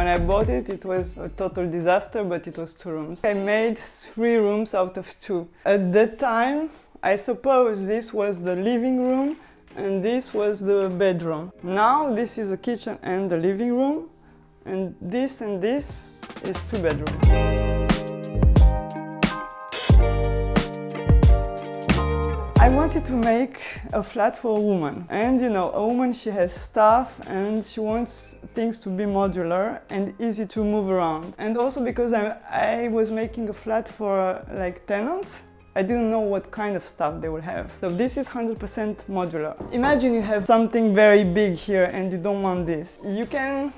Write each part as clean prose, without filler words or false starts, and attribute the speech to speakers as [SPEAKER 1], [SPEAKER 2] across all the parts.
[SPEAKER 1] When I bought it, it was a total disaster, but it was 2 rooms. I made 3 rooms out of 2. At that time, I suppose this was the living room and this was the bedroom. Now this is the kitchen and the living room, and this is 2 bedrooms. I wanted to make a flat for a woman, and you know, a woman, she has stuff and she wants things to be modular and easy to move around. And also because I was making a flat for like tenants, I didn't know what kind of stuff they would have. So this is 100% modular. Imagine you have something very big here and you don't want this. You can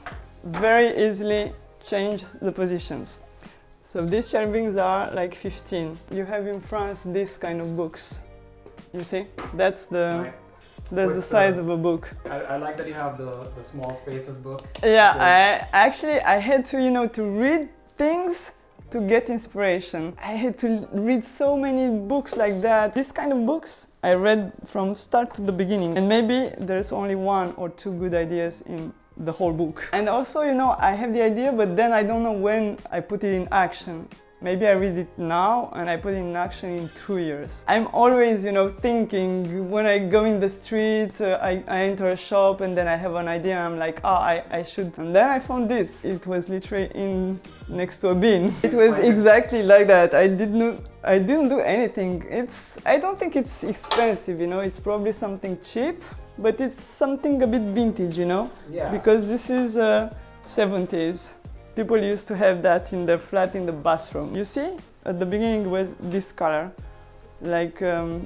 [SPEAKER 1] very easily change the positions. So these shelvings are like 15. You have in France this kind of books. You see? That's the size of a book.
[SPEAKER 2] I like that you have the small spaces book.
[SPEAKER 1] Yeah, I had to, you know, to read things to get inspiration. I had to read so many books like that. This kind of books I read from start to the beginning, and maybe there's only 1 or 2 good ideas in the whole book. And also, you know, I have the idea, but then I don't know when I put it in action. Maybe I read it now and I put it in action in 2 years. I'm always, you know, thinking when I go in the street, I enter a shop and then I have an idea and I'm like, I should. And then I found this. It was literally next to a bin. It was exactly like that. I didn't do anything. I don't think it's expensive, you know, it's probably something cheap, but it's something a bit vintage, you know?
[SPEAKER 2] Yeah.
[SPEAKER 1] Because this is 70s. People used to have that in their flat in the bathroom. You see, at the beginning it was this color, like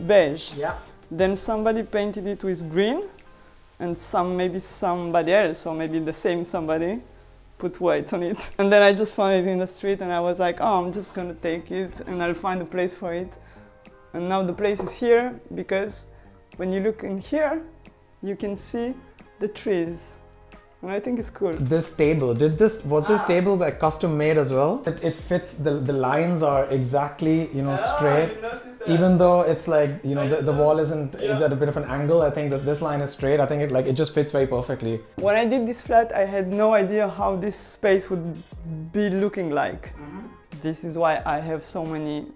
[SPEAKER 1] beige.
[SPEAKER 2] Yeah.
[SPEAKER 1] Then somebody painted it with green, and maybe somebody else, or maybe the same somebody, put white on it. And then I just found it in the street and I was like, oh, I'm just gonna take it and I'll find a place for it. And now the place is here because when you look in here, you can see the trees. And I think it's cool.
[SPEAKER 2] This table, was this table like custom made as well? It fits, the lines are exactly, you know, straight. Even though it's like, you know, the wall is at a bit of an angle, I think that this line is straight. I think it just fits very perfectly.
[SPEAKER 1] When I did this flat, I had no idea how this space would be looking like. This is why I have so many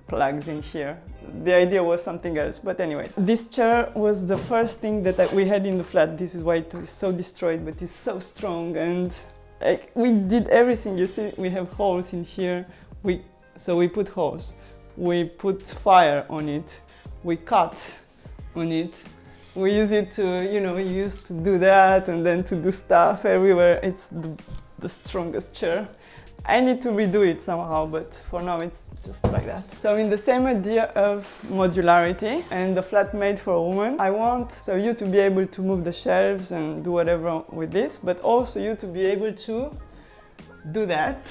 [SPEAKER 1] plugs in here. The idea was something else, but anyways. This chair was the first thing that we had in the flat. This is why it was so destroyed, but it's so strong, and like, we did everything. You see, we have holes in here. So we put holes. We put fire on it. We cut on it. We use it to, you know, we used to do that and then to do stuff everywhere. It's the strongest chair. I need to redo it somehow, but for now it's just like that. So in the same idea of modularity and the flat made for a woman, I want you to be able to move the shelves and do whatever with this, but also you to be able to do that.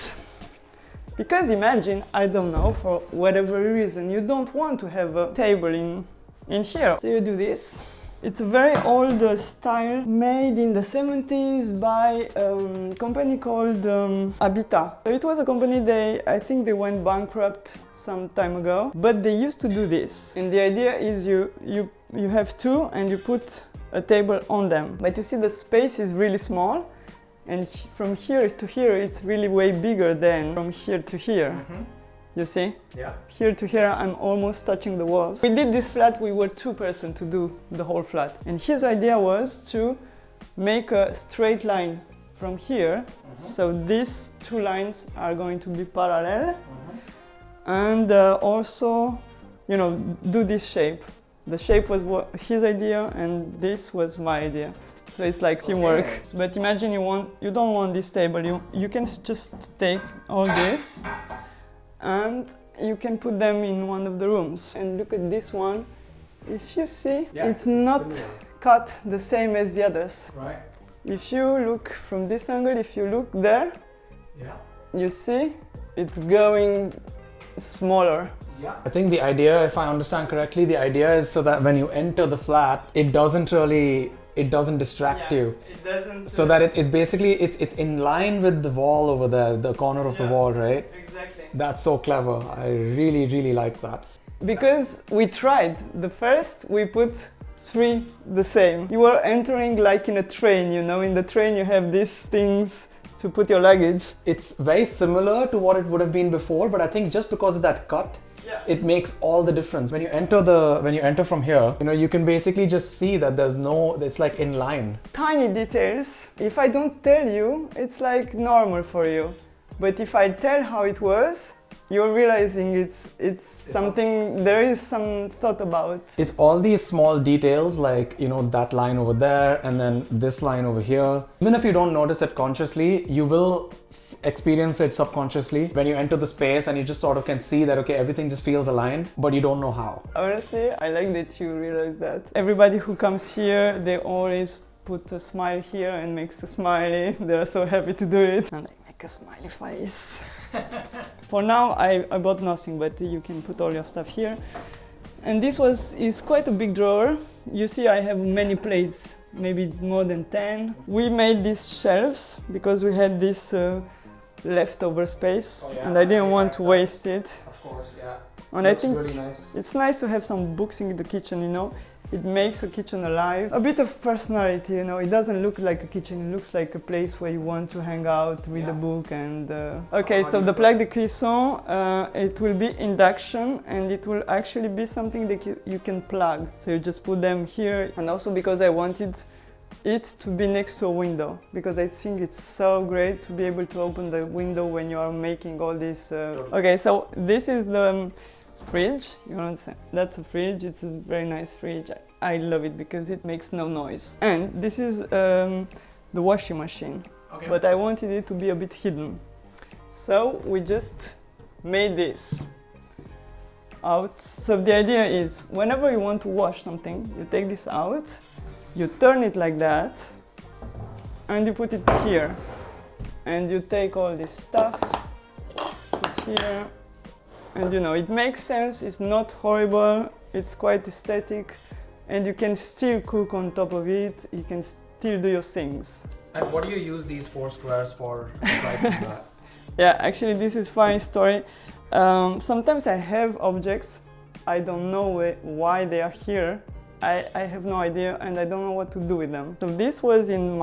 [SPEAKER 1] Because imagine, I don't know, for whatever reason, you don't want to have a table in here. So you do this. It's a very old style made in the 70s by a company called Habitat. So it was a company, I think they went bankrupt some time ago, but they used to do this. And the idea is you have 2 and you put a table on them. But you see, the space is really small, and from here to here it's really way bigger than from here to here. You see?
[SPEAKER 2] Yeah.
[SPEAKER 1] Here to here, I'm almost touching the walls. We did this flat, we were 2 persons to do the whole flat. And his idea was to make a straight line from here. So these 2 lines are going to be parallel. And also, you know, do this shape. The shape was his idea and this was my idea. So it's like teamwork. But imagine you don't want this table. You can just take all this and you can put them in one of the rooms. And look at this one. If you see, it's not cut the same as the others.
[SPEAKER 2] Right.
[SPEAKER 1] If you look from this angle, if you look there, you see it's going smaller.
[SPEAKER 2] Yeah. I think the idea, if I understand correctly, the idea is so that when you enter the flat, it doesn't distract you.
[SPEAKER 1] It doesn't.
[SPEAKER 2] So that it basically, it's in line with the wall over there, the corner of the wall, right?
[SPEAKER 1] Exactly.
[SPEAKER 2] That's so clever. I really, really like that.
[SPEAKER 1] Because we tried. The first, we put 3 the same. You were entering like in a train, you know, in the train you have these things to put your luggage.
[SPEAKER 2] It's very similar to what it would have been before, but I think just because of that cut, it makes all the difference. When you enter from here, you know, you can basically just see that it's like in line.
[SPEAKER 1] Tiny details. If I don't tell you, it's like normal for you. But if I tell how it was, you're realizing it's something, there is some thought about.
[SPEAKER 2] It's all these small details, like, you know, that line over there and then this line over here. Even if you don't notice it consciously, you will experience it subconsciously when you enter the space, and you just sort of can see that, okay, everything just feels aligned, but you don't know how.
[SPEAKER 1] Honestly, I like that you realize that. Everybody who comes here, they always put a smile here and makes a smiley. They're so happy to do it. And I make a smiley face. For now, I bought nothing, but you can put all your stuff here. And this is quite a big drawer. You see, I have many plates, maybe more than 10. We made these shelves because we had this leftover space, and I didn't want to waste it.
[SPEAKER 2] Of course, yeah.
[SPEAKER 1] And I think
[SPEAKER 2] really nice.
[SPEAKER 1] It's nice to have some books in the kitchen, you know. It makes a kitchen alive. A bit of personality, you know. It doesn't look like a kitchen, it looks like a place where you want to hang out, read a book and... Okay, so the plaque de cuisson, it will be induction, and it will actually be something that you can plug. So you just put them here. And also because I wanted it to be next to a window, because I think it's so great to be able to open the window when you are making all this. Okay, so this is the fridge. You understand? That's a fridge. It's a very nice fridge. I love it because it makes no noise. And this is the washing machine. Okay. But I wanted it to be a bit hidden. So we just made this out. So the idea is, whenever you want to wash something, you take this out, you turn it like that, and you put it here. And you take all this stuff, put here, and you know, it makes sense, it's not horrible, it's quite aesthetic, and you can still cook on top of it, you can still do your things.
[SPEAKER 2] And what do you use these 4 squares for aside from that?
[SPEAKER 1] Yeah, actually this is a funny story. Sometimes I have objects, I don't know why they are here. I have no idea, and I don't know what to do with them. So this was in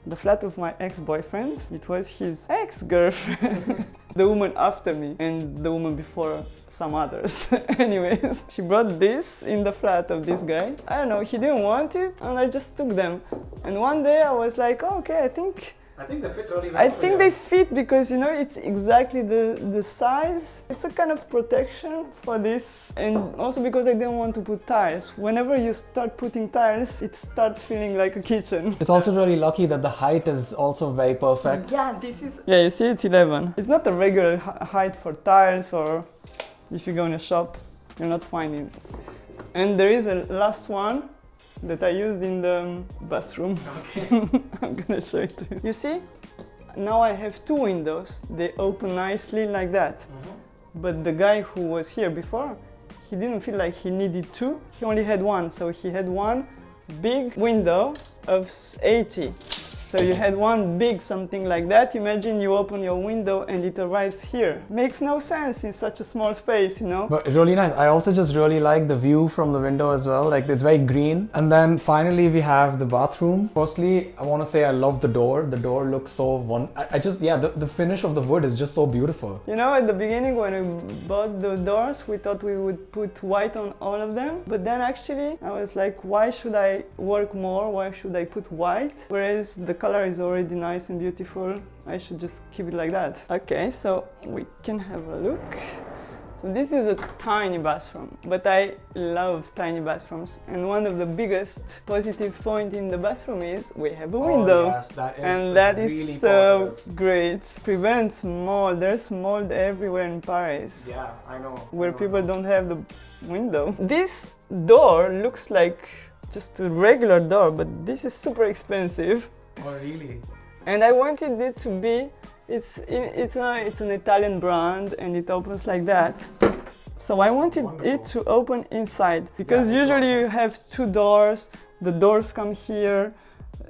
[SPEAKER 1] the flat of my ex-boyfriend. It was his ex-girlfriend. The woman after me and the woman before some others. Anyways, she brought this in the flat of this guy. I don't know, he didn't want it, and I just took them. And one day I was like, oh, okay, I think
[SPEAKER 2] they fit really well.
[SPEAKER 1] I think they fit because, you know, it's exactly the size. It's a kind of protection for this. And also because I didn't want to put tiles. Whenever you start putting tiles, it starts feeling like a kitchen.
[SPEAKER 2] It's also really lucky that the height is also very perfect.
[SPEAKER 1] Yeah, this is... Yeah, you see, it's 11. It's not a regular height for tiles, or if you go in a shop, you're not finding it. And there is a last one that I used in the bathroom. Okay. I'm gonna show it to you. You see, now I have 2 windows. They open nicely like that. Mm-hmm. But the guy who was here before, he didn't feel like he needed 2. He only had 1, so he had 1 big window of 80. So you had 1 big something like that. Imagine you open your window and it arrives here. Makes no sense in such a small space, you know? But
[SPEAKER 2] really nice. I also just really like the view from the window as well. Like, it's very green. And then finally we have the bathroom. Firstly, I want to say I love the door. The door looks so the finish of the wood is just so beautiful.
[SPEAKER 1] You know, at the beginning when we bought the doors, we thought we would put white on all of them. But then actually I was like, why should I work more? Why should I put white? Whereas the color is already nice and beautiful. I should just keep it like that. Okay, so we can have a look. So this is a tiny bathroom, but I love tiny bathrooms. And one of the biggest positive points in the bathroom is we have a window.
[SPEAKER 2] Yes, that is
[SPEAKER 1] and that
[SPEAKER 2] really
[SPEAKER 1] is so
[SPEAKER 2] positive.
[SPEAKER 1] great. Prevents mold. There's mold everywhere in Paris.
[SPEAKER 2] Yeah, I know.
[SPEAKER 1] Where people don't have the window. This door looks like just a regular door, but this is super expensive.
[SPEAKER 2] Oh, really?
[SPEAKER 1] And I wanted it to be, it's an Italian brand, and it opens like that. So I wanted it to open inside, because usually you have 2 doors, the doors come here,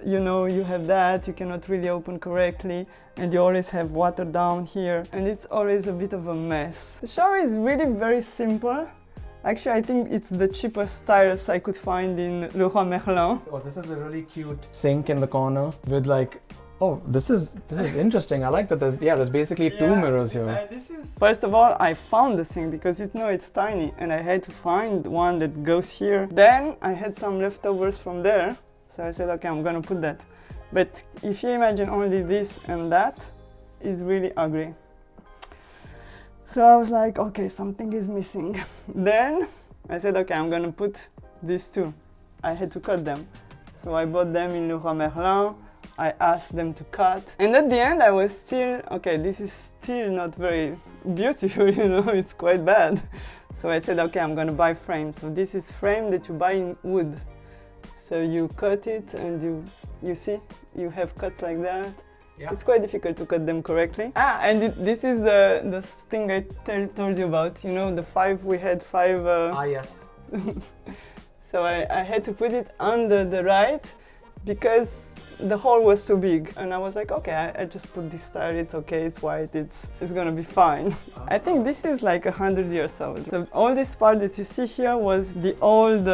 [SPEAKER 1] you know, you have that, you cannot really open correctly, and you always have water down here, and it's always a bit of a mess. The shower is really very simple. Actually, I think it's the cheapest tiles I could find in Leroy Merlin.
[SPEAKER 2] Oh, this is a really cute sink in the corner with like Oh, this is interesting. I like that. There's basically two mirrors here.
[SPEAKER 1] First of all, I found this thing because it's tiny, and I had to find one that goes here. Then I had some leftovers from there, so I said, okay, I'm gonna put that. But if you imagine only this and that, is really ugly. So I was like, okay, something is missing. Then I said, okay, I'm gonna put these two. I had to cut them. So I bought them in Leroy Merlin. I asked them to cut. And at the end I was still, okay, this is still not very beautiful, you know, it's quite bad. So I said, okay, I'm gonna buy frames. So this is frame that you buy in wood. So you cut it and you see, you have cuts like that. Yeah. It's quite difficult to cut them correctly. And this is the thing I told you about, you know, we had five...
[SPEAKER 2] yes.
[SPEAKER 1] So I had to put it under the right because the hole was too big. And I was like, okay, I just put this tile, it's okay, it's white, it's gonna be fine. I think this is like 100 years old. So all this part that you see here was the old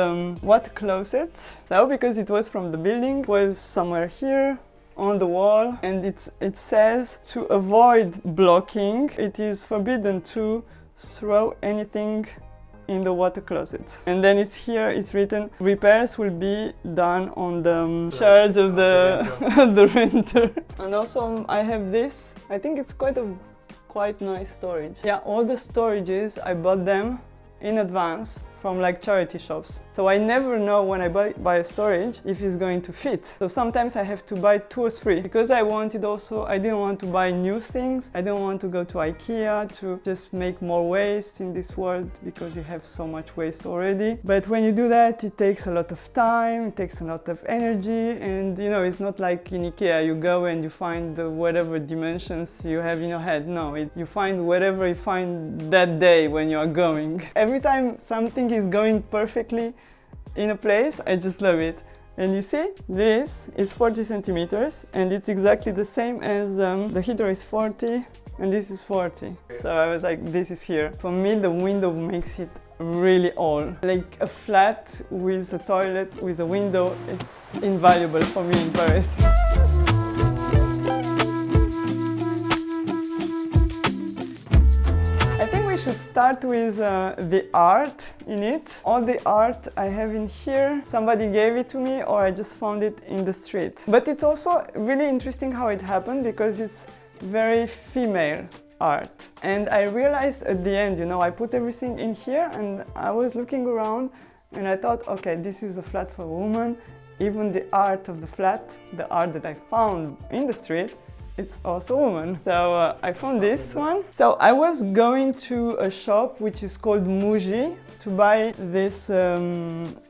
[SPEAKER 1] water closet. So because it was from the building, it was somewhere here on the wall, and it says to avoid blocking, it is forbidden to throw anything in the water closets. And then it's written, repairs will be done on the charge of the renter. And also I have this, I think it's quite nice storage. Yeah, all the storages, I bought them in advance from like charity shops. So I never know when I buy a storage if it's going to fit. So sometimes I have to buy 2 or 3 because I didn't want to buy new things. I didn't want to go to IKEA to just make more waste in this world because you have so much waste already. But when you do that, it takes a lot of time, it takes a lot of energy, and you know, it's not like in IKEA you go and you find whatever dimensions you have in your head. No, you find whatever you find that day when you are going. Every time something is going perfectly in a place, I just love it. And you see, this is 40 centimeters and it's exactly the same as the heater is 40 and this is 40. So I was like, this is here. For me, the window makes it really old. Like a flat with a toilet, with a window, it's invaluable for me in Paris. Should start with the art in it. All the art I have in here, somebody gave it to me or I just found it in the street. But it's also really interesting how it happened because it's very female art. And I realized at the end, you know, I put everything in here and I was looking around and I thought, okay, this is a flat for a woman. Even the art of the flat, the art that I found in the street, it's also a woman. So I found this one. So I was going to a shop which is called Muji to buy these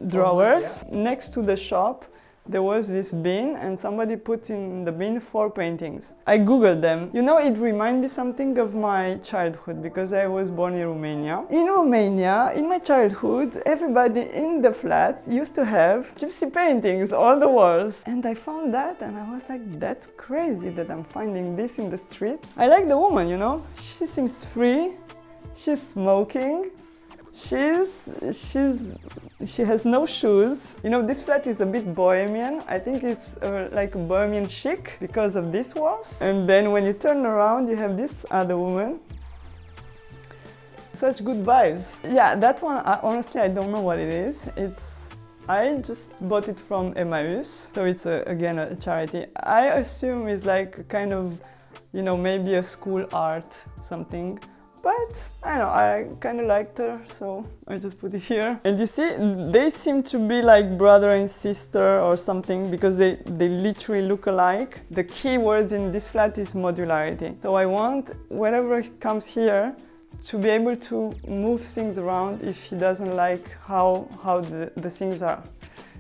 [SPEAKER 1] drawers. Next to the shop there was this bin and somebody put in the bin 4 paintings. I googled them. You know, it reminded me something of my childhood because I was born in Romania. In Romania, in my childhood, everybody in the flats used to have gypsy paintings, all the walls. And I found that and I was like, that's crazy that I'm finding this in the street. I like the woman, you know, she seems free, she's smoking. She has no shoes. You know, this flat is a bit bohemian. I think it's like a bohemian chic because of these walls. And then when you turn around, you have this other woman. Such good vibes. Yeah, that one, honestly, I don't know what it is. I just bought it from Emmaus. So it's, again, a charity. I assume it's like a kind of, you know, maybe a school art, something. But I don't know, I kind of liked her, so I just put it here. And you see, they seem to be like brother and sister or something because they literally look alike. The key word in this flat is modularity. So I want whatever comes here to be able to move things around if he doesn't like how the things are.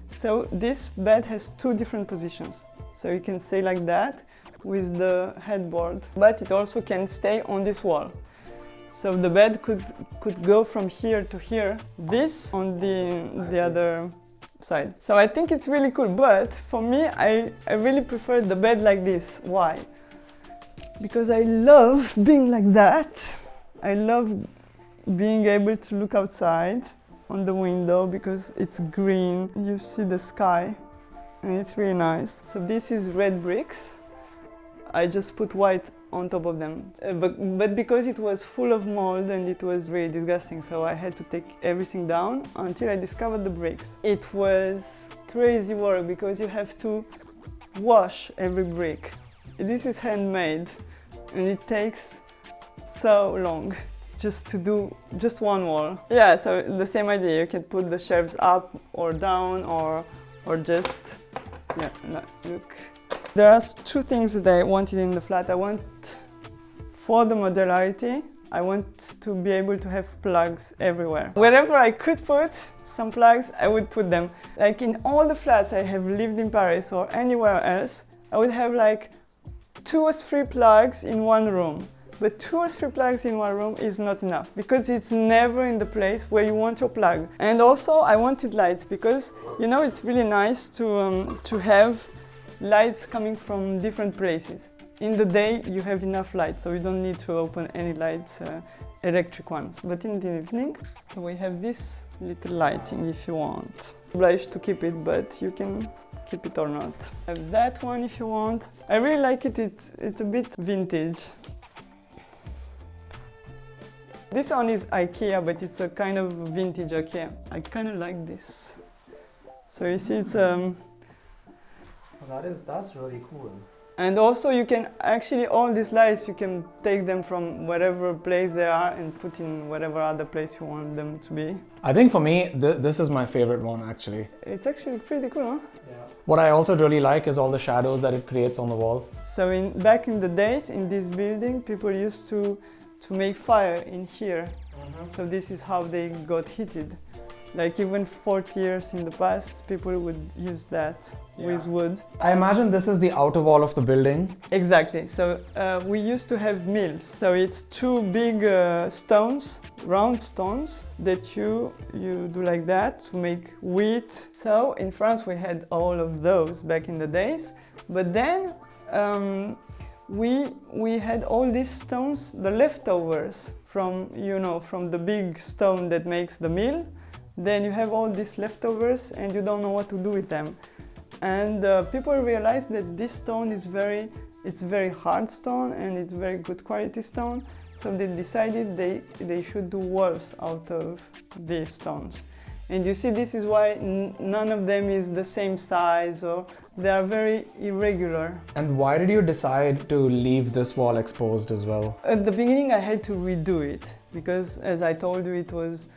[SPEAKER 1] So this bed has 2 different positions. So you can stay like that with the headboard, but it also can stay on this wall. So the bed could go from here to here, this on the other side. So I think it's really cool, but for me, I really prefer the bed like this. Why? Because I love being like that. I love being able to look outside on the window because it's green. You see the sky and it's really nice. So this is red bricks. I just put white on top of them. But because it was full of mold and it was really disgusting, so I had to take everything down until I discovered the bricks. It was crazy work because you have to wash every brick. This is handmade and it takes so long just to do just one wall. Yeah, so the same idea, you can put the shelves up or down or just, yeah, no, look. There are two things that I wanted in the flat. I want, for the modularity, I want to be able to have plugs everywhere. Wherever I could put some plugs, I would put them. Like in all the flats I have lived in Paris or anywhere else, I would have like 2 or 3 plugs in one room. But 2 or 3 plugs in one room is not enough because it's never in the place where you want your plug. And also I wanted lights because, you know, it's really nice to have lights coming from different places. In the day you have enough light, so you don't need to open any lights, electric ones. But in the evening, so we have this little lighting if you want. Obliged to keep it, but you can keep it or not. Have that one if you want. I really like it, it's a bit vintage. This one is IKEA, but it's a kind of vintage IKEA. I kind of like this. So you see it's
[SPEAKER 2] That's really cool.
[SPEAKER 1] And also you can actually, all these lights, you can take them from whatever place they are and put in whatever other place you want them to be.
[SPEAKER 2] I think for me, this is my favorite one actually.
[SPEAKER 1] It's actually pretty cool, huh?
[SPEAKER 2] Yeah. What I also really like is all the shadows that it creates on the wall.
[SPEAKER 1] So back in the days, in this building, people used to make fire in here. So this is how they got heated. Like even 40 years in the past, people would use that with wood.
[SPEAKER 2] I imagine this is the outer wall of the building.
[SPEAKER 1] Exactly. So we used to have mills. So it's 2 big stones, round stones, that you do like that to make wheat. So in France we had all of those back in the days. But then we had all these stones, the leftovers from, you know, from the big stone that makes the mill. Then you have all these leftovers and you don't know what to do with them. And people realized that this stone is it's very hard stone and it's very good quality stone. So they decided they should do walls out of these stones. And you see, this is why none of them is the same size, or they are very irregular.
[SPEAKER 2] And why did you decide to leave this wall exposed as well?
[SPEAKER 1] At the beginning I had to redo it because, as I told you, it was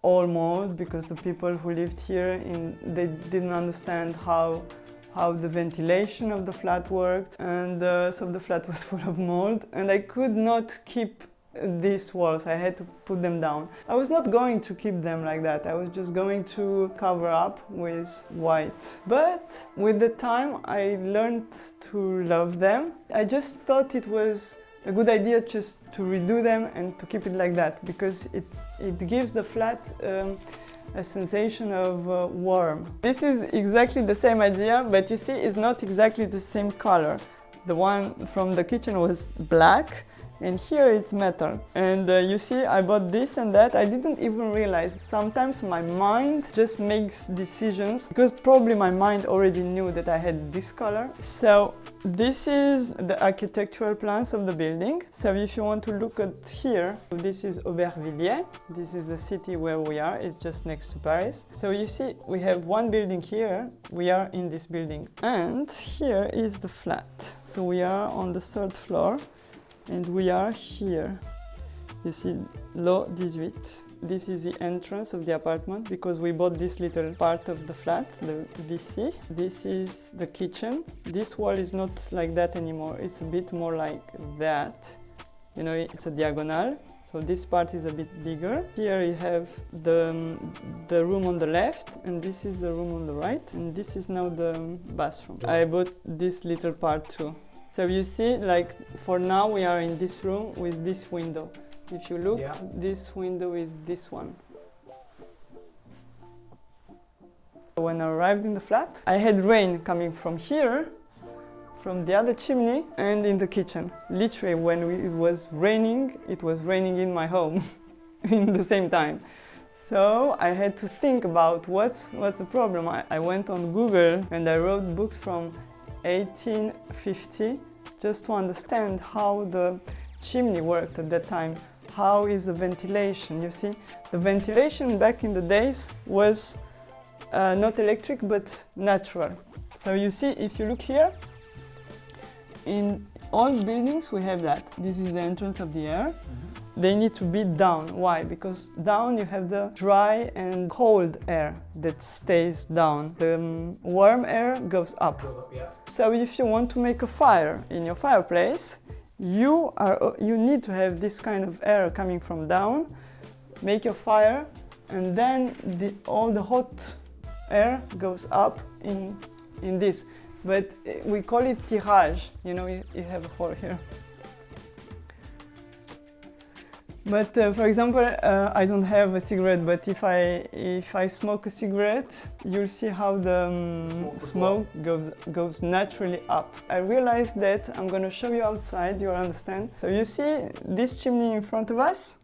[SPEAKER 1] all mold because the people who lived here, they didn't understand how the ventilation of the flat worked, and so the flat was full of mold and I could not keep these walls. I had to put them down. I was not going to keep them like that. I was just going to cover up with white. But with the time I learned to love them. I just thought it was a good idea just to redo them and to keep it like that because it gives the flat a sensation of warm. This is exactly the same idea, but you see it's not exactly the same color. The one from the kitchen was black and here it's metal. And you see, I bought this and that. I didn't even realize. Sometimes my mind just makes decisions because probably my mind already knew that I had this color. So this is the architectural plans of the building. So if you want to look at here, this is Aubervilliers. This is the city where we are. It's just next to Paris. So you see, we have one building here. We are in this building. And here is the flat. So we are on the 3rd floor. And we are here. You see, Lot 18. This is the entrance of the apartment because we bought this little part of the flat, the VC. This is the kitchen. This wall is not like that anymore. It's a bit more like that. You know, it's a diagonal. So this part is a bit bigger. Here you have the room on the left, and this is the room on the right. And this is now the bathroom. I bought this little part too. So you see, like, for now we are in this room with this window. If you look, this window is this one. When I arrived in the flat, I had rain coming from here, from the other chimney, and in the kitchen. Literally, when it was raining in my home in the same time. So I had to think about what's the problem. I went on Google and I wrote books from 1850 just to understand how the chimney worked at that time. How is the ventilation? You see, the ventilation back in the days was not electric but natural. So you see, if you look here, in all buildings we have that. This is the entrance of the air. They need to be down. Why? Because down you have the dry and cold air that stays down. The warm air goes up. So if you want to make a fire in your fireplace, you need to have this kind of air coming from down, make your fire, and then all the hot air goes up in this. But we call it tirage. You know, you have a hole here. But for example, I don't have a cigarette, but if I smoke a cigarette, you'll see how the smoke goes naturally up. I realized that I'm going to show you outside, you'll understand. So you see this chimney in front of us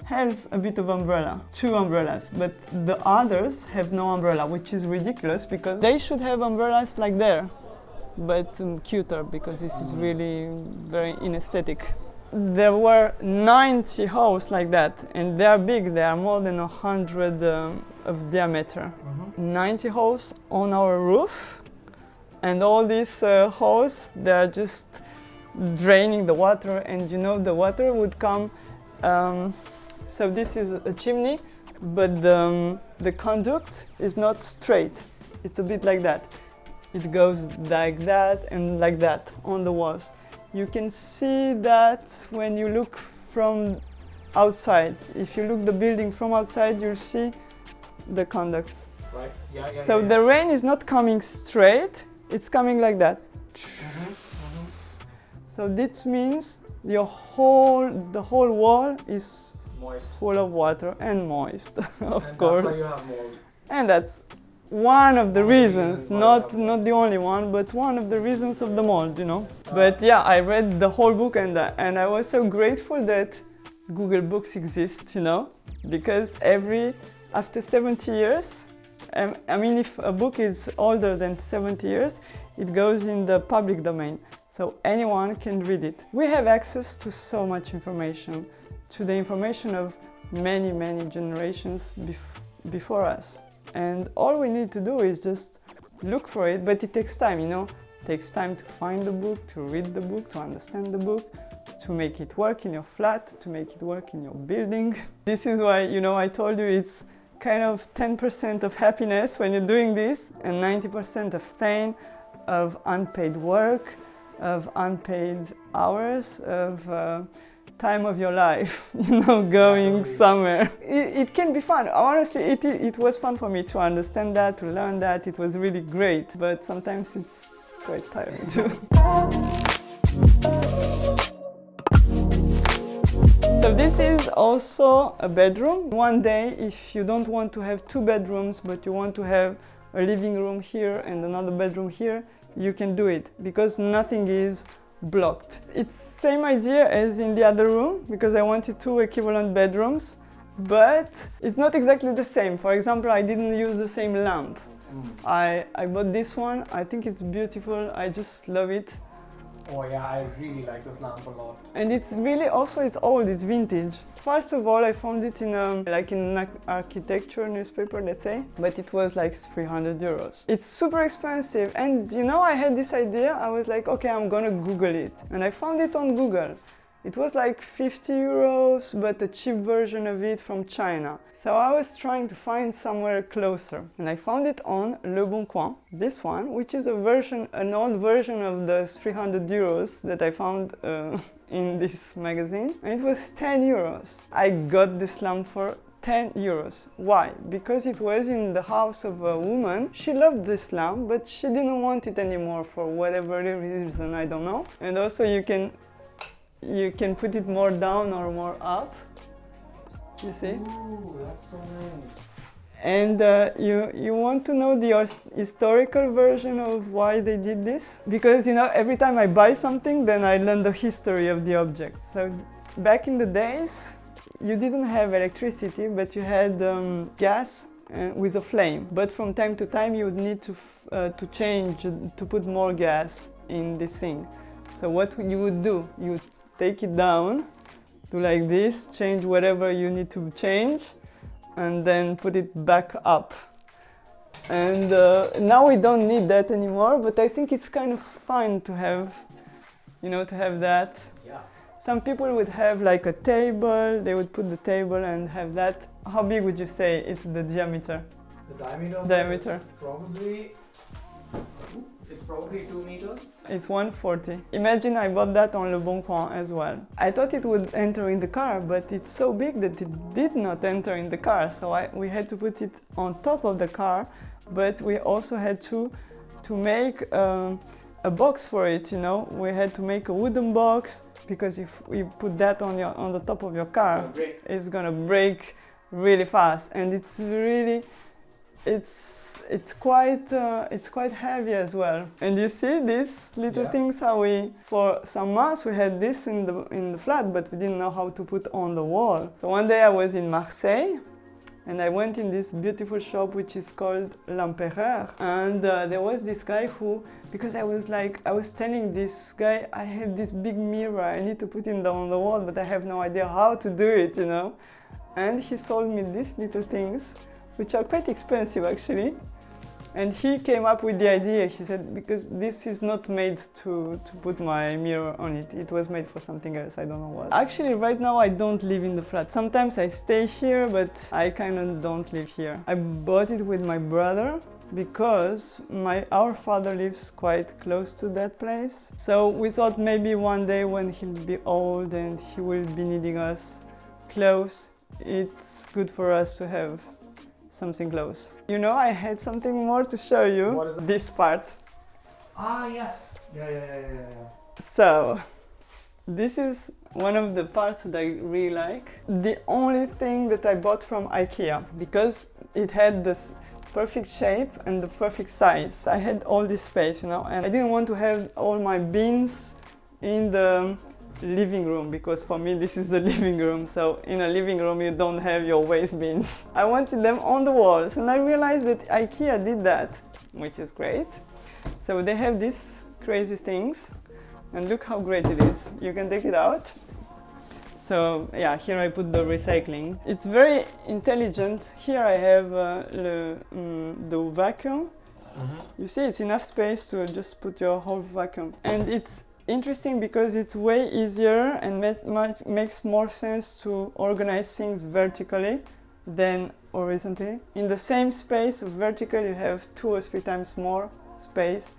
[SPEAKER 1] has a bit of umbrella, 2 umbrellas, but the others have no umbrella, which is ridiculous because they should have umbrellas like there, but cuter, because this is really very unaesthetic. There were 90 holes like that, and they are big, they are more than 100 of diameter. 90 holes on our roof, and all these holes, they are just draining the water, and you know the water would come. So this is a chimney, but the conduct is not straight. It's a bit like that. It goes like that and like that on the walls. You can see that when you look from outside. If you look the building from outside, you'll see the conducts.
[SPEAKER 2] Right.
[SPEAKER 1] So the rain is not coming straight, it's coming like that. So this means the whole wall is
[SPEAKER 2] moist,
[SPEAKER 1] full of water and moist, of course.
[SPEAKER 2] That's why you have mold.
[SPEAKER 1] And that's one of the reasons, not the only one, but one of the reasons of the mold, you know. But yeah, I read the whole book and I was so grateful that Google Books exist, you know, because after 70 years, I mean, if a book is older than 70 years, it goes in the public domain, so anyone can read it. We have access to so much information, to the information of many, many generations before us. And all we need to do is just look for it, but it takes time, you know. It takes time to find the book, to read the book, to understand the book, to make it work in your flat, to make it work in your building. This is why, you know, I told you it's kind of 10% of happiness when you're doing this and 90% of pain, of unpaid work, of unpaid hours, of time of your life, you know, going somewhere. It can be fun. Honestly, it was fun for me to understand that, to learn that. It was really great, but sometimes it's quite tiring too. So this is also a bedroom. One day, if you don't want to have 2 bedrooms, but you want to have a living room here and another bedroom here, you can do it, because nothing is blocked. It's same idea as in the other room, because I wanted 2 equivalent bedrooms, but it's not exactly the same. For example, I didn't use the same lamp. I bought this one. I think it's beautiful. I just love it.
[SPEAKER 2] Oh yeah, I really like this lamp a lot.
[SPEAKER 1] And it's really also, it's old, it's vintage. First of all, I found it in an architecture newspaper, let's say, but it was like 300 euros. It's super expensive, and you know, I had this idea. I was like, okay, I'm gonna Google it, and I found it on Google. It was like 50 euros, but a cheap version of it from China. So I was trying to find somewhere closer, and I found it on Le Bon Coin, this one, which is an old version of the 300 euros that I found in this magazine, and it was 10 euros. I got this lamp for 10 euros. Why? Because it was in the house of a woman. She loved this lamp, but she didn't want it anymore for whatever reason, I don't know. And also you can put it more down or more up, you see?
[SPEAKER 2] Ooh, that's so nice.
[SPEAKER 1] And you want to know the historical version of why they did this? Because, you know, every time I buy something, then I learn the history of the object. So back in the days, you didn't have electricity, but you had gas with a flame. But from time to time, you would need to change, to put more gas in this thing. So what you would do, you would take it down, do like this, change whatever you need to change, and then put it back up. And now we don't need that anymore, but I think it's kind of fun to have, you know, to have that.
[SPEAKER 2] Yeah.
[SPEAKER 1] Some people would have like a table, they would put the table and have that. How big would you say it's the diameter?
[SPEAKER 2] The diameter of
[SPEAKER 1] Diameter.
[SPEAKER 2] it is probably, it's probably 2 meters.
[SPEAKER 1] It's 140. Imagine I bought that on Le Bon Coin as well. I thought it would enter in the car, but it's so big that it did not enter in the car. So we had to put it on top of the car, but we also had to make a box for it, you know. We had to make a wooden box, because if we put that on the top of your car, it's gonna break really fast, and it's really, it's quite heavy as well. And you see these little things, how for some months we had this in the flat, but we didn't know how to put on the wall. So one day I was in Marseille, and I went in this beautiful shop which is called L'Empereur, and there was this guy who, because I was telling this guy, I have this big mirror, I need to put it on the wall, but I have no idea how to do it, you know. And he sold me these little things, which are quite expensive actually. And he came up with the idea, he said, because this is not made to put my mirror on it. It was made for something else, I don't know what. Actually, right now I don't live in the flat. Sometimes I stay here, but I kind of don't live here. I bought it with my brother because our father lives quite close to that place. So we thought maybe one day when he'll be old and he will be needing us close, it's good for us to have something close. You know, I had something more to show you.
[SPEAKER 2] What is that?
[SPEAKER 1] This part.
[SPEAKER 2] Ah, yes. Yeah.
[SPEAKER 1] So, this is one of the parts that I really like. The only thing that I bought from IKEA, because it had this perfect shape and the perfect size. I had all this space, you know, and I didn't want to have all my bins in the living room, because for me this is the living room, so in a living room you don't have your waste bins. I wanted them on the walls, and I realized that IKEA did that, which is great. So they have these crazy things, and look how great it is. You can take it out. So yeah, here I put the recycling. It's very intelligent. Here I have the vacuum. You see, it's enough space to just put your whole vacuum, and it's interesting because it's way easier and makes more sense to organize things vertically than horizontally. In the same space, vertically you have 2 or 3 times more space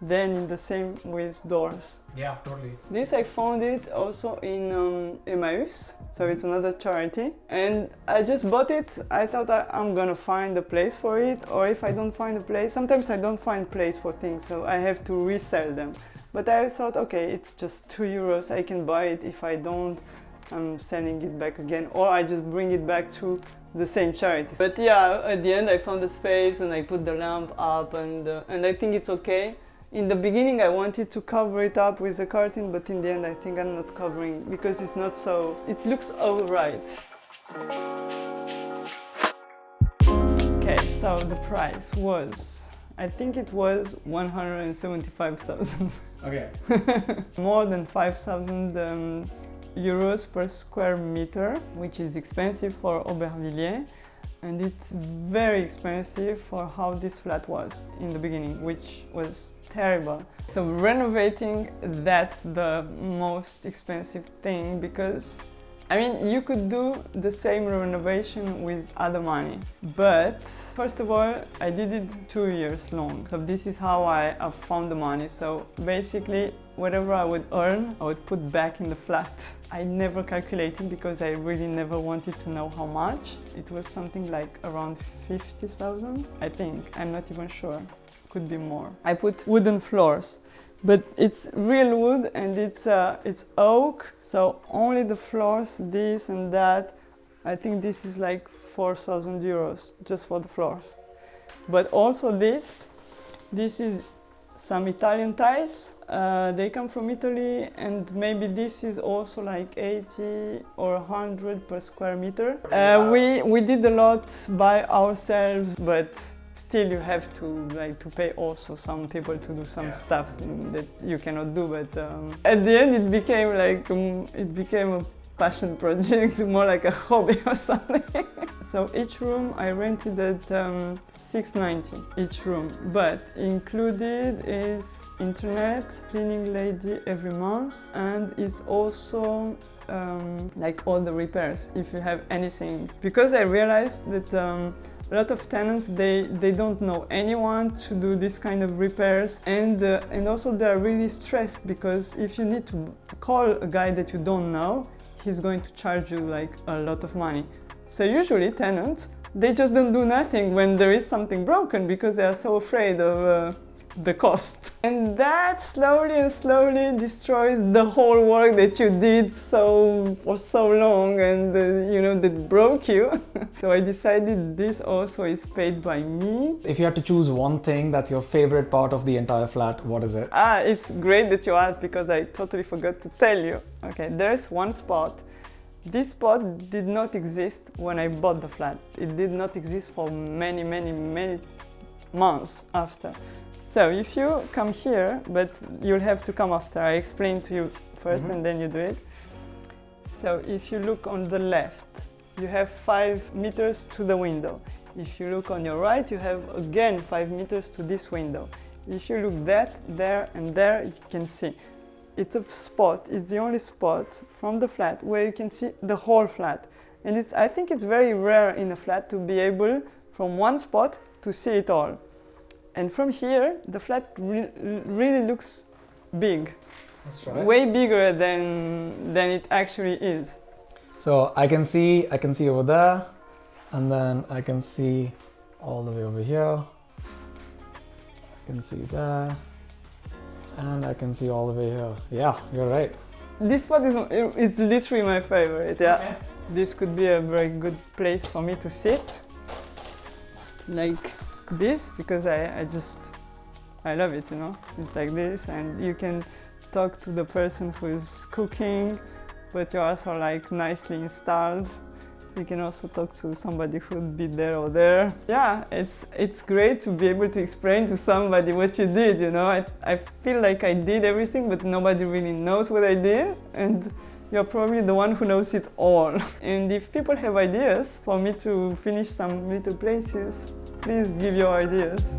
[SPEAKER 1] than in the same with doors.
[SPEAKER 2] Yeah, totally.
[SPEAKER 1] This I found it also in Emmaus, so it's another charity. And I just bought it. I thought I'm gonna find a place for it, or if I don't find a place, sometimes I don't find place for things, so I have to resell them. But I thought, okay, it's just 2 euros, I can buy it. If I don't, I'm sending it back again, or I just bring it back to the same charity. But yeah, at the end I found the space and I put the lamp up, and I think it's okay. In the beginning I wanted to cover it up with a curtain, but in the end I think I'm not covering, because it's not so, it looks alright. Okay, so the price was, I think it was 175,000.
[SPEAKER 2] Okay.
[SPEAKER 1] More than 5,000 euros per square meter, which is expensive for Aubervilliers, and it's very expensive for how this flat was in the beginning, which was terrible. So renovating, that's the most expensive thing, because I mean, you could do the same renovation with other money, but first of all, I did it 2 years long. So this is how I found the money. So basically, whatever I would earn, I would put back in the flat. I never calculated because I really never wanted to know how much. It was something like around 50,000, I think. I'm not even sure. Could be more. I put wooden floors. But it's real wood, and it's oak, so only the floors, this and that. I think this is like 4,000 euros just for the floors. But also this is some Italian tiles. They come from Italy, and maybe this is also like 80 or 100 per square meter. We did a lot by ourselves, but still you have to pay also some people to do some stuff that you cannot do. But at the end, it became a passion project, more like a hobby or something. So each room I rented at $6.90 each room, but included is internet, cleaning lady every month, and it's also like all the repairs if you have anything. Because I realized that a lot of tenants, they don't know anyone to do this kind of repairs, and also they are really stressed, because if you need to call a guy that you don't know, he's going to charge you like a lot of money. So usually tenants, they just don't do nothing when there is something broken, because they are so afraid of the cost. And that slowly and slowly destroys the whole work that you did for so long, and that broke you. So I decided this also is paid by me.
[SPEAKER 2] If you had to choose one thing that's your favorite part of the entire flat, what is it?
[SPEAKER 1] It's great that you asked, because I totally forgot to tell you. Okay, there's one spot. This spot did not exist when I bought the flat. It did not exist for many, many, many months after. So if you come here, but you'll have to come after, I explain to you first and then you do it. So if you look on the left, you have 5 meters to the window. If you look on your right, you have again 5 meters to this window. If you look there and there, you can see. It's the only spot from the flat where you can see the whole flat. And I think it's very rare in a flat to be able, from one spot, to see it all. And from here, the flat really looks big.
[SPEAKER 2] That's right.
[SPEAKER 1] Way bigger than it actually is.
[SPEAKER 2] So I can see over there, and then I can see all the way over here. I can see there, and I can see all the way here. Yeah, you're right.
[SPEAKER 1] This spot is literally my favorite. Yeah.
[SPEAKER 2] Okay.
[SPEAKER 1] This could be a very good place for me to sit, like this, because I love it, It's like this, and you can talk to the person who is cooking, but you're also like nicely installed. You can also talk to somebody who would be there or there. Yeah, it's great to be able to explain to somebody what you did, I feel like I did everything, but nobody really knows what I did, and you're probably the one who knows it all. And if people have ideas for me to finish some little places, please give your ideas.